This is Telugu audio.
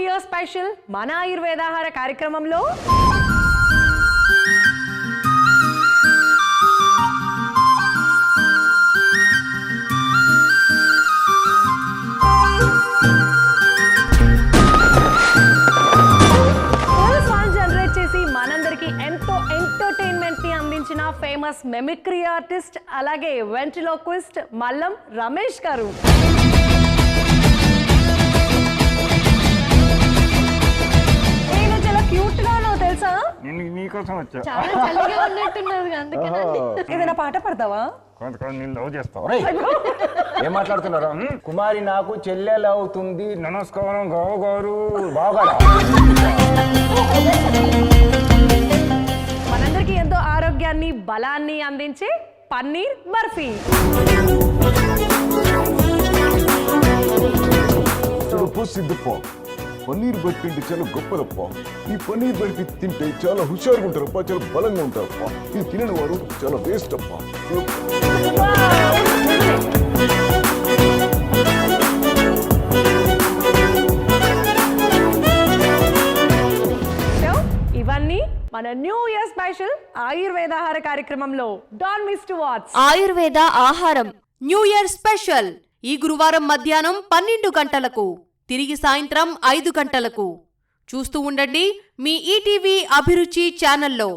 ఇయర్ స్పెషల్ మన ఆయుర్వేదాహార కార్యక్రమంలో మనందరికి ఎంతో ఎంటర్టైన్మెంట్ ని అందించిన ఫేమస్ మిమిక్రీ ఆర్టిస్ట్ అలాగే వెంట్రిలోక్విస్ట్ మల్లం రమేష్ గారు. నేను చాలా క్యూట్ గా ఉన్నావు తెలుసా? నీకోసం వచ్చా. చాలా చల్లగా ఉన్నట్టున్నది అందుకని. ఏదైనా పాట పాడతావా? నేను లవ్ చేస్తావు. ఏం మాట్లాడుతున్నారా? కుమారి నాకు చెల్లెలు అవుతుంది. నమస్కారం గారు బాగా. మనందరికి ఎంతో ఆరోగ్యాన్ని బలాన్ని అందించే పన్నీర్ బర్ఫీ. సిద్ధప్ప పన్నీర్ బర్ఫీ అంటే చాలా గొప్పదప్ప. ఈ పన్నీర్ బర్ఫీ తింటే చాలా హుషారుగా ఉంటారప్ప, చాలా బలంగా ఉంటారప్ప. ఇది తినని వారు చాలా వేస్ట్ అప్ప. ఇవన్నీ మన న్యూ ఇయర్ స్పెషల్ ఆయుర్వేదాహార కార్యక్రమంలో. Don't miss to watch Ayurveda ఆహారం న్యూ ఇయర్ స్పెషల్ ఈ గురువారం మధ్యాహ్నం 12 గంటలకు, తిరిగి సాయంత్రం 5 గంటలకు. చూస్తూ ఉండండి మీ ఈటీవీ అభిరుచి ఛానల్లో.